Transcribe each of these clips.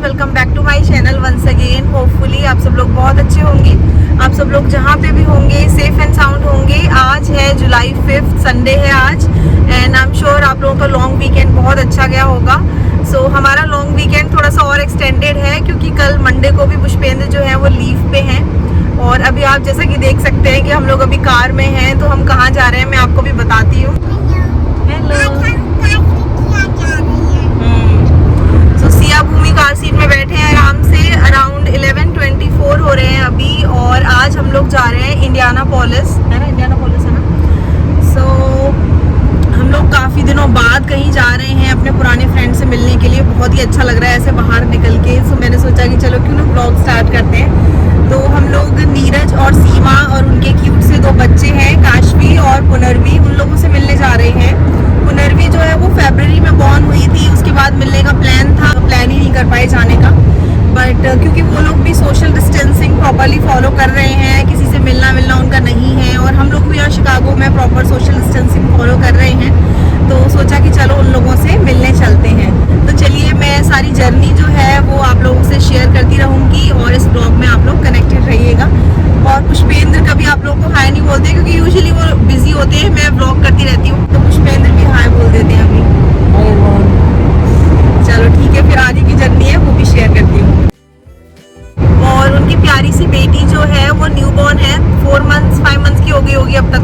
Welcome back to my channel once again. Hopefully आप सब लोग बहुत अच्छे होंगे। आप सब लोग जहाँ पे भी होंगे सेफ एंड साउंड होंगे। आज है जुलाई 5, संडे है आज, एंड आई एम श्योर आप लोगों का लॉन्ग वीकेंड बहुत अच्छा गया होगा। सो हमारा लॉन्ग वीकेंड थोड़ा सा और एक्सटेंडेड है क्योंकि कल मंडे को भी पुष्पेंद्र जो है वो लीव पे हैं। और अभी आप जैसा कि देख सकते हैं कि हम लोग अभी कार में हैं, तो हम कहाँ जा रहे हैं मैं आपको भी बताती हूँ। सिया भूमि कार सीट में बैठे हैं आराम से। अराउंड 11:24 हो रहे हैं अभी, और आज हम लोग जा रहे हैं इंडियानापोलिस, है ना? इंडियानापोलिस है ना? सो हम लोग काफ़ी दिनों बाद कहीं जा रहे हैं अपने पुराने फ्रेंड से मिलने के लिए। बहुत ही अच्छा लग रहा है ऐसे बाहर निकल के। सो मैंने सोचा कि चलो क्यों ना ब्लॉग स्टार्ट करते हैं। तो हम लोग नीरज और सीमा और उनके क्यूट से 2 बच्चे हैं, काशवी और पुनर्वी, उन लोगों से मिलने जा रहे हैं। पुनर्वी जो है वो फरवरी में बॉर्न हुई थी, उसके बाद मिलने का प्लान था, प्लान ही नहीं कर पाए जाने का। बट क्योंकि वो लोग भी सोशल डिस्टेंसिंग प्रॉपरली फॉलो कर रहे हैं, किसी से मिलना उनका नहीं है, और हम लोग भी यहाँ शिकागो में प्रॉपर सोशल डिस्टेंसिंग फॉलो कर रहे हैं। तो सोचा कि चलो उन लोगों से मिलने चलते हैं। तो चलिए मैं सारी जर्नी जो है वो आप लोगों से शेयर करती रहूँगी, और इस ब्लॉग में आप लोग कनेक्टेड रहिएगा। और पुष्पेंद्र कभी आप लोगों को हाय नहीं बोलते क्योंकि यूजुअली वो बिजी होते हैं, मैं ब्लॉग करती रहती हूँ, तो पुष्पेंद्र भी हाय बोल देते हैं अभी। चलो ठीक है, फिर आगे की जर्नी है वो भी शेयर करती हूँ। और उनकी प्यारी सी बेटी जो है वो न्यूबॉर्न है, 5 मंथ्स की हो गई होगी अब तक।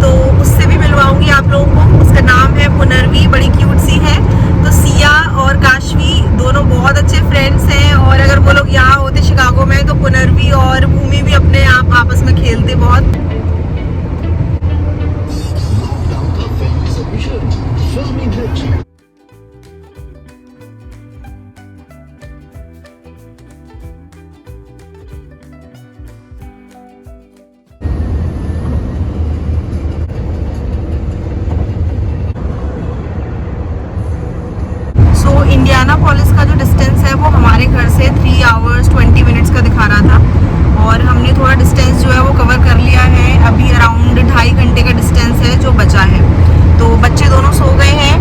तो उससे भी मिलवाऊंगी आप लोगों को। उसका नाम है पुनर्वी, बड़ी क्यूट सी है। तो सिया और काशवी दोनों बहुत अच्छे फ्रेंड्स हैं, और अगर वो लोग यहाँ होते शिकागो में तो पुनर्वी और भूमि भी अपने आप आपस में खेलते बहुत। इंडियानापोलिस का जो डिस्टेंस है वो हमारे घर से 3 आवर्स 20 मिनट्स का दिखा रहा था, और हमने थोड़ा डिस्टेंस जो है वो कवर कर लिया है। अभी अराउंड 2.5 घंटे का डिस्टेंस है जो बचा है। तो बच्चे दोनों सो गए हैं,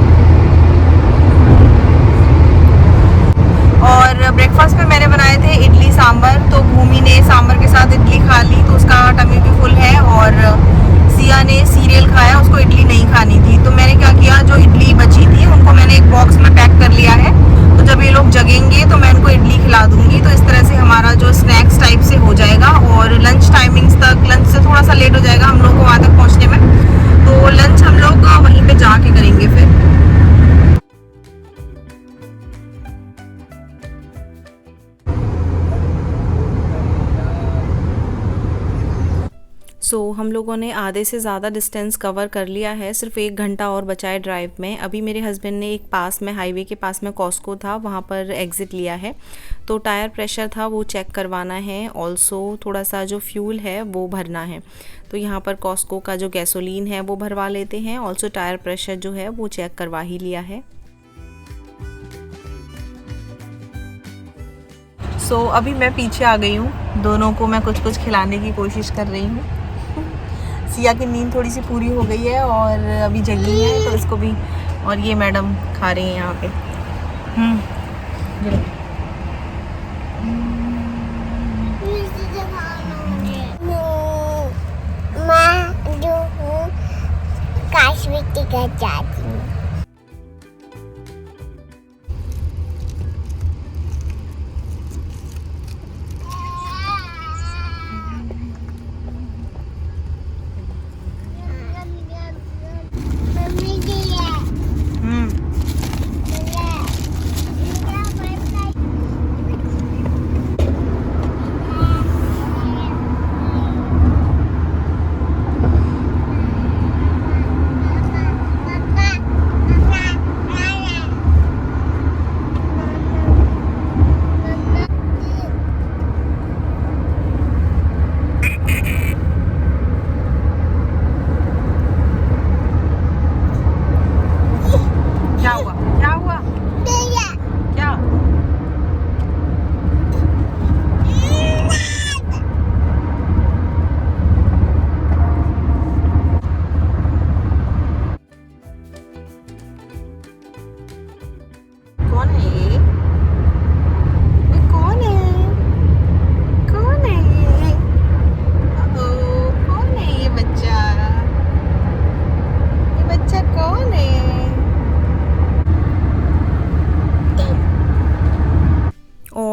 और ब्रेकफास्ट में मैंने बनाए थे इडली सांभर। तो भूमि ने सांभर के साथ इडली खा ली, तो उसका टमी भी फुल है। और सिया ने सीरियल खाया, उसको इडली नहीं खानी थी। तो मैंने क्या किया, जो इडली बची थी उनको मैंने एक बॉक्स में पैक कर लिया है। तो जब ये लोग जगेंगे तो मैं उनको इडली खिला दूंगी। तो इस तरह से हमारा जो स्नैक्स टाइप से हो जाएगा, और लंच टाइमिंग्स तक, लंच से थोड़ा सा लेट हो जाएगा हम लोग को वहाँ तक पहुँचने में। तो लंच हम लोग वहीं पे जाके करेंगे फिर। हम लोगों ने आधे से ज़्यादा डिस्टेंस कवर कर लिया है, सिर्फ 1 घंटा और बचा है ड्राइव में। अभी मेरे हस्बैंड ने एक पास में, हाईवे के पास में कॉस्को था, वहाँ पर एग्ज़िट लिया है। तो टायर प्रेशर था वो चेक करवाना है, ऑल्सो थोड़ा सा जो फ्यूल है वो भरना है। तो यहाँ पर कॉस्को का जो गैसोलीन है वो भरवा लेते हैं, ऑल्सो टायर प्रेशर जो है वो चेक करवा ही लिया है। अभी मैं पीछे आ गई हूँ, दोनों को मैं कुछ खिलाने की कोशिश कर रही हूँ। सिया की नींद थोड़ी सी पूरी हो गई है और अभी जगी है, तो इसको भी, और ये मैडम खा रही हैं यहाँ पे। मैं जो हूँ काशवी के घर जाती हूँ।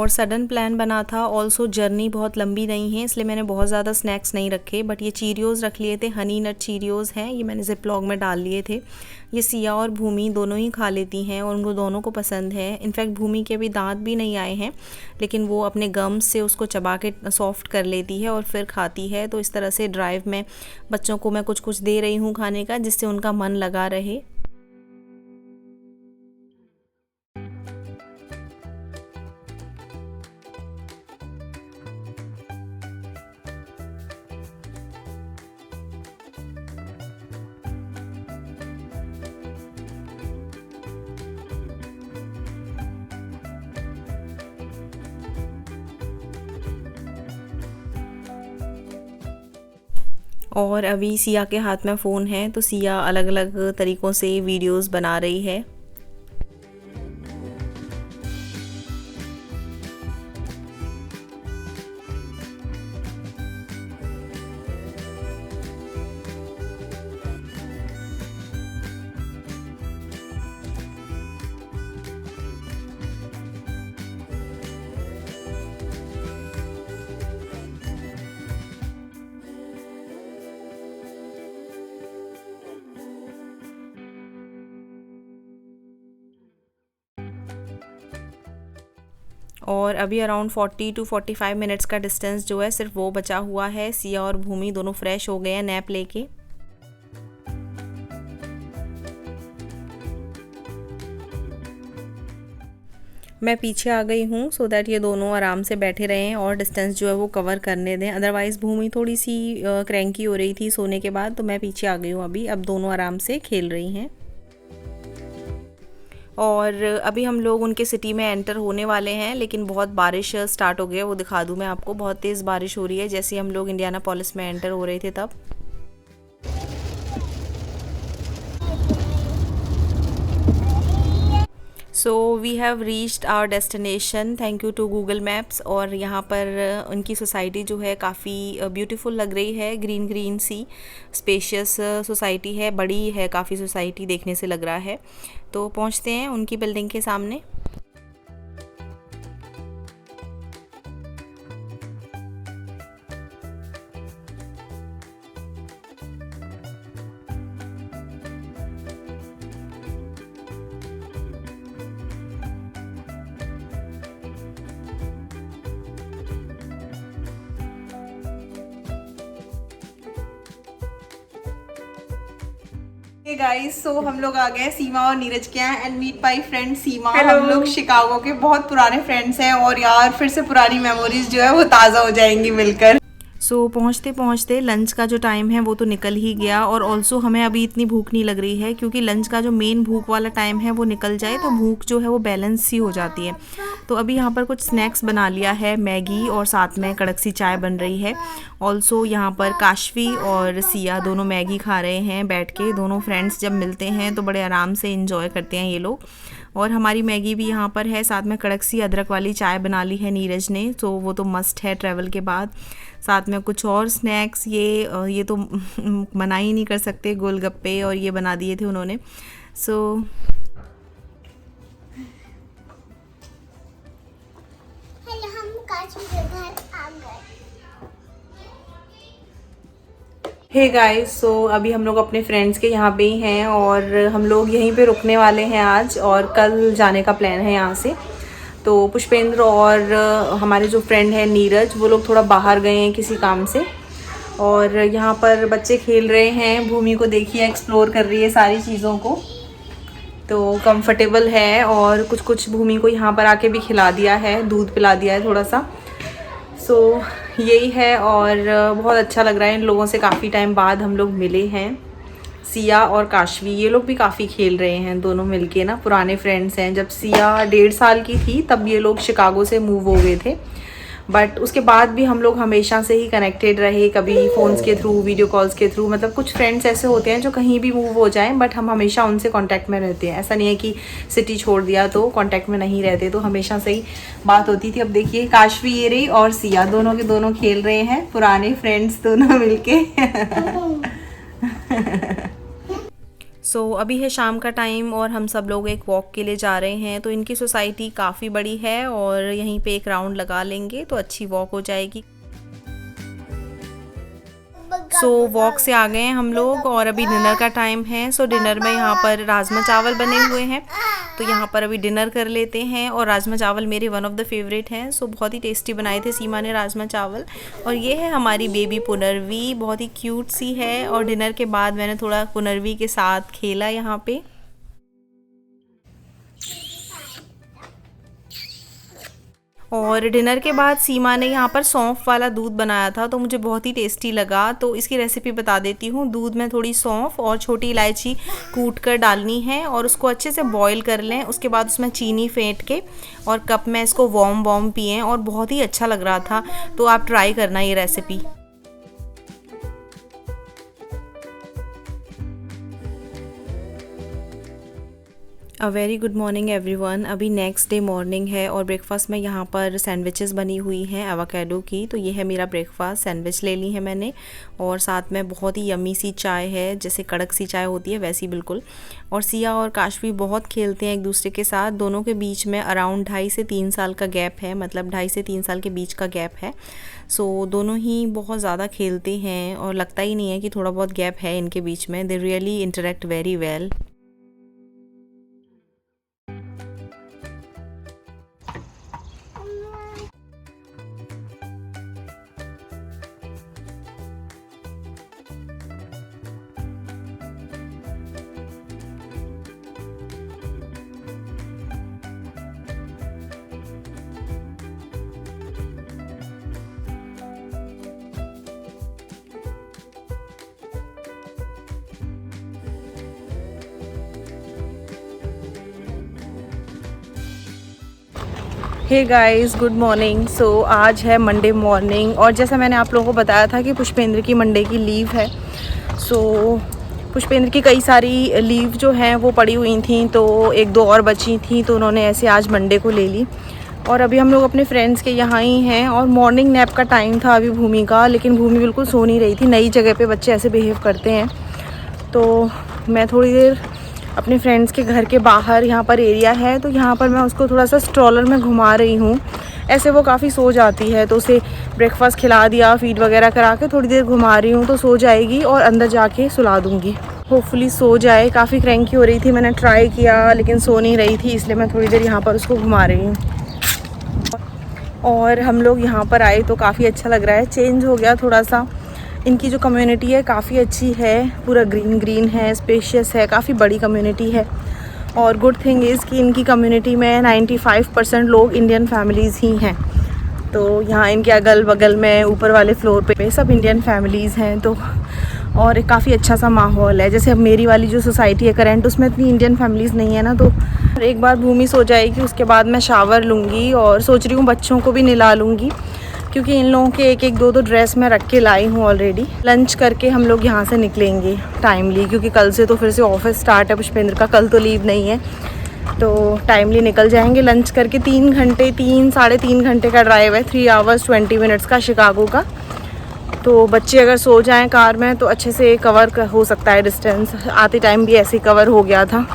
और सडन प्लान बना था। ऑल्सो जर्नी बहुत लंबी नहीं है, इसलिए मैंने बहुत ज़्यादा स्नैक्स नहीं रखे, बट ये चीरियोज़ रख लिए थे। हनी नट चीरियोज़ हैं, ये मैंने ज़िप्लॉग में डाल लिए थे। ये सिया और भूमि दोनों ही खा लेती हैं और उनको दोनों को पसंद है। इनफैक्ट भूमि के अभी दांत भी नहीं आए हैं, लेकिन वो अपने गम्स से उसको चबा के सॉफ्ट कर लेती है और फिर खाती है। तो इस तरह से ड्राइव में बच्चों को मैं कुछ कुछ दे रही हूँ खाने का, जिससे उनका मन लगा रहे। और अभी सिया के हाथ में फ़ोन है, तो सिया अलग अलग तरीक़ों से वीडियोस बना रही है। और अभी अराउंड 40 to 45 मिनट्स का डिस्टेंस जो है सिर्फ वो बचा हुआ है। सिया और भूमि दोनों फ्रेश हो गए हैं नैप लेके। मैं पीछे आ गई हूँ सो दैट ये दोनों आराम से बैठे रहें और डिस्टेंस जो है वो कवर करने दें। अदरवाइज़ भूमि थोड़ी सी क्रैंकी हो रही थी सोने के बाद, तो मैं पीछे आ गई हूँ अभी। अब दोनों आराम से खेल रही हैं। और अभी हम लोग उनके सिटी में एंटर होने वाले हैं, लेकिन बहुत बारिश स्टार्ट हो गई है, वो दिखा दूँ मैं आपको। बहुत तेज़ बारिश हो रही है, जैसे हम लोग इंडियानापोलिस में एंटर हो रहे थे तब। So we have reached our destination, thank you to Google Maps. और यहाँ पर उनकी सोसाइटी जो है काफ़ी ब्यूटीफुल लग रही है, ग्रीन ग्रीन सी स्पेशियस सोसाइटी है, बड़ी है काफ़ी सोसाइटी, देखने से लग रहा है। तो पहुँचते हैं उनकी बिल्डिंग के सामने। गाइस, सो हम लोग आ गए सीमा और नीरज के यहाँ एंड मीट माई फ्रेंड सीमा। हम लोग शिकागो के बहुत पुराने फ्रेंड्स हैं और यार फिर से पुरानी मेमोरीज जो है वो ताज़ा हो जाएंगी मिलकर। सो पहुँचते पहुँचते लंच का जो टाइम है वो तो निकल ही गया। और ऑल्सो हमें अभी इतनी भूख नहीं लग रही है, क्योंकि लंच का जो मेन भूख वाला टाइम है वो निकल जाए तो भूख जो है वो बैलेंस ही हो जाती है। तो अभी यहाँ पर कुछ स्नैक्स बना लिया है, मैगी और साथ में कड़क सी चाय बन रही है। ऑल्सो यहाँ पर काशवी और सिया दोनों मैगी खा रहे हैं बैठ के। दोनों फ्रेंड्स जब मिलते हैं तो बड़े आराम से इंजॉय करते हैं ये लोग। और हमारी मैगी भी यहाँ पर है, साथ में कड़क सी अदरक वाली चाय बना ली है नीरज ने, तो वो तो मस्ट है ट्रैवल के बाद। साथ में कुछ और स्नैक्स, ये तो मना ही नहीं कर सकते, गोलगप्पे और ये बना दिए थे उन्होंने। सो हे गाइस, सो अभी हम लोग अपने फ्रेंड्स के यहाँ पे ही हैं और हम लोग यहीं पे रुकने वाले हैं आज, और कल जाने का प्लान है यहाँ से। तो पुष्पेंद्र और हमारे जो फ्रेंड हैं नीरज, वो लोग थोड़ा बाहर गए हैं किसी काम से। और यहाँ पर बच्चे खेल रहे हैं, भूमि को देखिए एक्सप्लोर कर रही है सारी चीज़ों को, तो कंफर्टेबल है। और कुछ कुछ भूमि को यहाँ पर आके भी खिला दिया है, दूध पिला दिया है थोड़ा सा। सो यही है, और बहुत अच्छा लग रहा है। इन लोगों से काफ़ी टाइम बाद हम लोग मिले हैं। सिया और काशवी ये लोग भी काफ़ी खेल रहे हैं, दोनों मिलके ना, पुराने फ्रेंड्स हैं। जब सिया 1.5 साल की थी तब ये लोग शिकागो से मूव हो गए थे, बट उसके बाद भी हम लोग हमेशा से ही कनेक्टेड रहे, कभी फ़ोन्स के थ्रू, वीडियो कॉल्स के थ्रू। मतलब कुछ फ्रेंड्स ऐसे होते हैं जो कहीं भी मूव हो जाएं, बट हम हमेशा उनसे कांटेक्ट में रहते हैं। ऐसा नहीं है कि सिटी छोड़ दिया तो कांटेक्ट में नहीं रहते, तो हमेशा से ही बात होती थी। अब देखिए काशवी ये रही और सिया, दोनों के दोनों खेल रहे हैं, पुराने फ्रेंड्स दोनों मिलके। सो अभी है शाम का टाइम और हम सब लोग एक वॉक के लिए जा रहे हैं। तो इनकी सोसाइटी काफ़ी बड़ी है और यहीं पे एक राउंड लगा लेंगे तो अच्छी वॉक हो जाएगी। सो वॉक से आ गए हैं हम लोग और अभी डिनर का टाइम है। सो डिनर में यहाँ पर राजमा चावल बने हुए हैं, तो यहाँ पर अभी डिनर कर लेते हैं। और राजमा चावल मेरे वन ऑफ द फेवरेट हैं। सो बहुत ही टेस्टी बनाए थे सीमा ने राजमा चावल। और ये है हमारी बेबी पुनर्वी, बहुत ही क्यूट सी है। और डिनर के बाद मैंने थोड़ा पुनर्वी के साथ खेला यहाँ पे। और डिनर के बाद सीमा ने यहाँ पर सौंफ वाला दूध बनाया था, तो मुझे बहुत ही टेस्टी लगा। तो इसकी रेसिपी बता देती हूँ। दूध में थोड़ी सौंफ और छोटी इलायची कूट कर डालनी है और उसको अच्छे से बॉईल कर लें। उसके बाद उसमें चीनी फेंट के और कप में इसको वार्म पिएं और बहुत ही अच्छा लग रहा था। तो आप ट्राई करना ये recipe. A very good morning everyone. अभी नेक्स्ट डे मॉर्निंग है और ब्रेकफास्ट में यहाँ पर सैंडविचेस बनी हुई हैं एवोकाडो की। तो ये है मेरा ब्रेकफास्ट, सैंडविच ले ली है मैंने और साथ में बहुत ही यम्मी सी चाय है, जैसे कड़क सी चाय होती है वैसी बिल्कुल। और सिया और काशवी बहुत खेलते हैं एक दूसरे के साथ। दोनों के बीच में अराउंड 2.5 से 3 साल का गैप है, मतलब 2.5 से 3 साल के बीच का गैप है। सो दोनों ही बहुत ज़्यादा खेलते हैं और लगता ही नहीं है कि थोड़ा बहुत गैप है इनके बीच में। They really interact very well. Hey guys, good morning. So आज है मंडे मॉर्निंग और जैसा मैंने आप लोगों को बताया था कि पुष्पेंद्र की मंडे की लीव है। सो पुष्पेंद्र की कई सारी लीव जो हैं वो पड़ी हुई थी, तो 1-2 और बची थी, तो उन्होंने ऐसे आज मंडे को ले ली। और अभी हम लोग अपने फ्रेंड्स के यहाँ ही हैं और मॉर्निंग नैप का टाइम था अभी भूमि का, लेकिन भूमि बिल्कुल सो नहीं रही थी। नई जगह पे बच्चे ऐसे बिहेव करते हैं। तो मैं थोड़ी देर अपने फ्रेंड्स के घर के बाहर, यहाँ पर एरिया है, तो यहाँ पर मैं उसको थोड़ा सा स्ट्रॉलर में घुमा रही हूँ। ऐसे वो काफ़ी सो जाती है, तो उसे ब्रेकफास्ट खिला दिया, फीड वगैरह करा के थोड़ी देर घुमा रही हूँ, तो सो जाएगी और अंदर जाके सुला दूँगी। होपफुली सो जाए। काफ़ी क्रैंकी हो रही थी, मैंने ट्राई किया लेकिन सो नहीं रही थी, इसलिए मैं थोड़ी देर यहाँ पर उसको घुमा रही हूँ। और हम लोग यहाँ पर आए तो काफ़ी अच्छा लग रहा है, चेंज हो गया थोड़ा सा। इनकी जो कम्युनिटी है काफ़ी अच्छी है, पूरा ग्रीन ग्रीन है, स्पेशियस है, काफ़ी बड़ी कम्युनिटी है। और गुड थिंग इज़ कि इनकी कम्युनिटी में 95% लोग इंडियन फैमिलीज़ ही हैं। तो यहाँ इनके अगल बगल में ऊपर वाले फ्लोर पे सब इंडियन फैमिलीज़ हैं। तो और एक काफ़ी अच्छा सा माहौल है। जैसे अब मेरी वाली जो सोसाइटी है करंट, उसमें इतनी इंडियन फैमिलीज़ नहीं है ना। तो एक बार भूमि सो जाएगी, उसके बाद मैं शावर लूँगी और सोच रही हूँ बच्चों को भी नहला लूँगी, क्योंकि इन लोगों के 1-1, 2-2 ड्रेस मैं रख के लाई हूँ ऑलरेडी। लंच करके हम लोग यहाँ से निकलेंगे टाइमली, क्योंकि कल से तो फिर से ऑफिस स्टार्ट है पुष्पेंद्र का, कल तो लीव नहीं है, तो टाइमली निकल जाएंगे लंच करके। 3 घंटे 3-3.5 घंटे का ड्राइव है, 3 hours 20 minutes का शिकागो का। तो बच्चे अगर सो जाएं कार में तो अच्छे से कवर हो सकता है डिस्टेंस। आते टाइम भी ऐसे कवर हो गया था।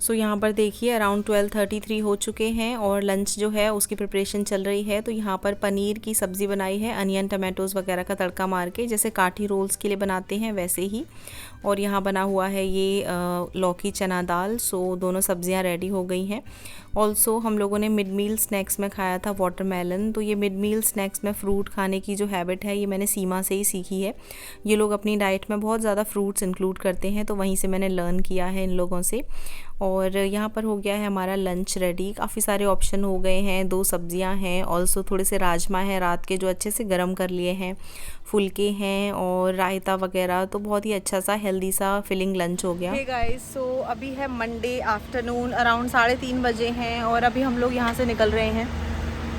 सो यहाँ पर देखिए अराउंड 12:33 हो चुके हैं और लंच जो है उसकी प्रिपरेशन चल रही है। तो यहाँ पर पनीर की सब्ज़ी बनाई है, अनियन टमाटोज़ वगैरह का तड़का मार के, जैसे काठी रोल्स के लिए बनाते हैं वैसे ही। और यहाँ बना हुआ है ये लौकी चना दाल। सो दोनों सब्जियाँ रेडी हो गई हैं। ऑल्सो हम लोगों ने मिड मील स्नैक्स में खाया था वाटरमेलन। तो ये मिड मील स्नैक्स में फ़्रूट खाने की जो हैबिट है ये मैंने सीमा से ही सीखी है। ये लोग अपनी डाइट में बहुत ज़्यादा फ्रूट्स इंक्लूड करते हैं, तो वहीं से मैंने लर्न किया है इन लोगों से। और यहाँ पर हो गया है हमारा लंच रेडी। काफ़ी सारे ऑप्शन हो गए हैं, 2 सब्जियां हैं, ऑल्सो थोड़े से राजमा हैं रात के जो अच्छे से गर्म कर लिए हैं, फुलके हैं और रायता वगैरह। तो बहुत ही अच्छा सा हेल्दी सा फिलिंग लंच हो गया। हे गाइस, सो अभी है मंडे आफ्टरनून, अराउंड 3:30 बजे हैं और अभी हम लोग यहाँ से निकल रहे हैं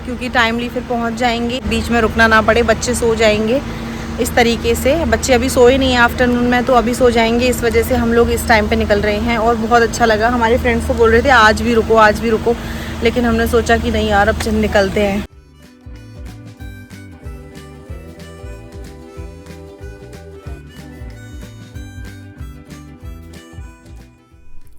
क्योंकि टाइमली फिर पहुँच जाएंगे, बीच में रुकना ना पड़े, बच्चे सो जाएंगे। इस तरीके से। बच्चे अभी सोए नहीं हैं आफ्टरनून में, तो अभी सो जाएंगे, इस वजह से हम लोग इस टाइम पे निकल रहे हैं। और बहुत अच्छा लगा, हमारे फ्रेंड्स को बोल रहे थे आज भी रुको आज भी रुको, लेकिन हमने सोचा कि नहीं यार अब निकलते हैं।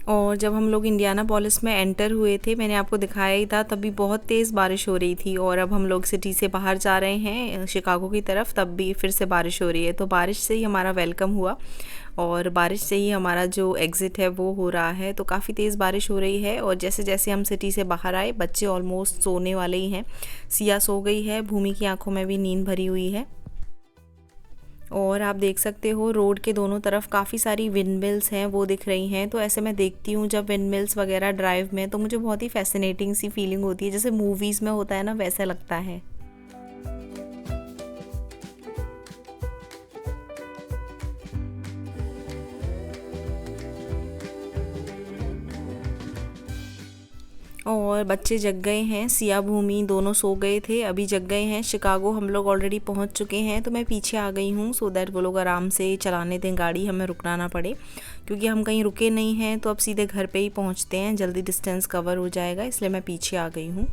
और जब हम लोग इंडियानापोलिस में एंटर हुए थे, मैंने आपको दिखाया ही था, तभी बहुत तेज़ बारिश हो रही थी। और अब हम लोग सिटी से बाहर जा रहे हैं शिकागो की तरफ, तब भी फिर से बारिश हो रही है। तो बारिश से ही हमारा वेलकम हुआ और बारिश से ही हमारा जो एग्ज़िट है वो हो रहा है। तो काफ़ी तेज़ बारिश हो रही है। और जैसे जैसे हम सिटी से बाहर आए, बच्चे ऑलमोस्ट सोने वाले ही हैं। सिया सो गई है, भूमि की आंखों में भी नींद भरी हुई है। और आप देख सकते हो रोड के दोनों तरफ काफ़ी सारी विंड मिल्स हैं, वो दिख रही हैं। तो ऐसे मैं देखती हूँ जब विंड मिल्स वगैरह ड्राइव में, तो मुझे बहुत ही फैसिनेटिंग सी फीलिंग होती है, जैसे मूवीज़ में होता है ना, वैसा लगता है। और बच्चे जग गए हैं, सिया भूमि दोनों सो गए थे, अभी जग गए हैं। शिकागो हम लोग ऑलरेडी पहुंच चुके हैं, तो मैं पीछे आ गई हूँ सो दैट वो लोग आराम से चलाने दें गाड़ी, हमें रुकना ना पड़े, क्योंकि हम कहीं रुके नहीं हैं। तो अब सीधे घर पे ही पहुंचते हैं, जल्दी डिस्टेंस कवर हो जाएगा, इसलिए मैं पीछे आ गई हूँ।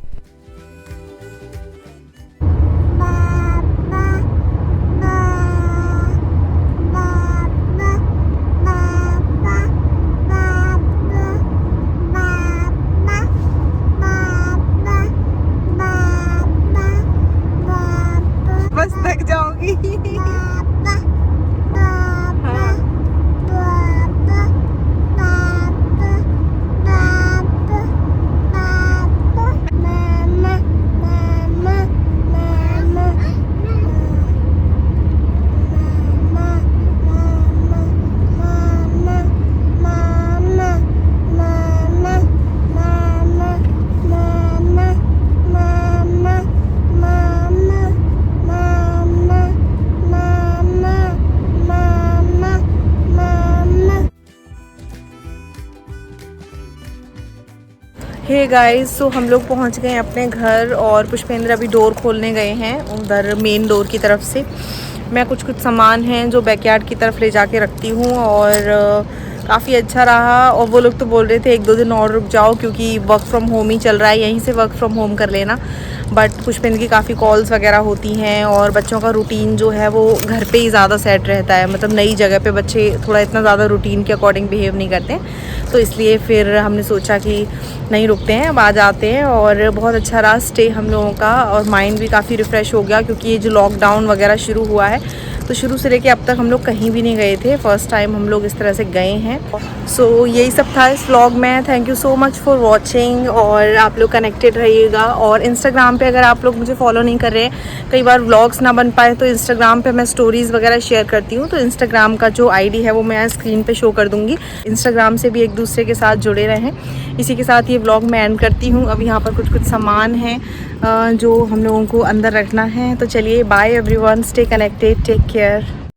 बस थक जाऊंगी। हे गाइस, तो हम लोग पहुंच गए अपने घर और पुष्पेंद्र अभी डोर खोलने गए हैं उधर मेन डोर की तरफ से। मैं कुछ सामान हैं जो बैकयार्ड की तरफ ले जाके रखती हूँ। और काफ़ी अच्छा रहा। और वो लोग तो बोल रहे थे 1-2 दिन और रुक जाओ, क्योंकि वर्क फ्रॉम होम ही चल रहा है, यहीं से वर्क फ्रॉम होम कर लेना। बट पुष्पेंद्र की काफ़ी कॉल्स वगैरह होती हैं और बच्चों का रूटीन जो है वो घर पे ही ज़्यादा सेट रहता है। मतलब नई जगह पे बच्चे थोड़ा इतना ज़्यादा रूटीन के अकॉर्डिंग बिहेव नहीं करते, तो इसलिए फिर हमने सोचा कि नहीं रुकते हैं, अब आ जाते हैं। और बहुत अच्छा रहा स्टे हम लोगों का, और माइंड भी काफ़ी रिफ़्रेश हो गया, क्योंकि ये जो लॉकडाउन वगैरह शुरू हुआ है, तो शुरू से लेके अब तक हम लोग कहीं भी नहीं गए थे, फर्स्ट टाइम हम लोग इस तरह से गए हैं। सो यही सब था इस व्लॉग में। Thank you so much for watching, और आप लोग कनेक्टेड रहिएगा। और इंस्टाग्राम पे अगर आप लोग मुझे फॉलो नहीं कर रहे हैं, कई बार व्लॉग्स ना बन पाए, तो इंस्टाग्राम पे मैं स्टोरीज़ वगैरह शेयर करती हूँ, तो इंस्टाग्राम का जो आईडी है वो मैं स्क्रीन पे शो कर दूँगी। इंस्टाग्राम से भी एक दूसरे के साथ जुड़े रहें। इसी के साथ ये व्लॉग मैं एंड करती हूँ। अब यहाँ पर कुछ सामान है जो हम लोगों को अंदर रखना है। तो चलिए, bye everyone, stay connected, take care.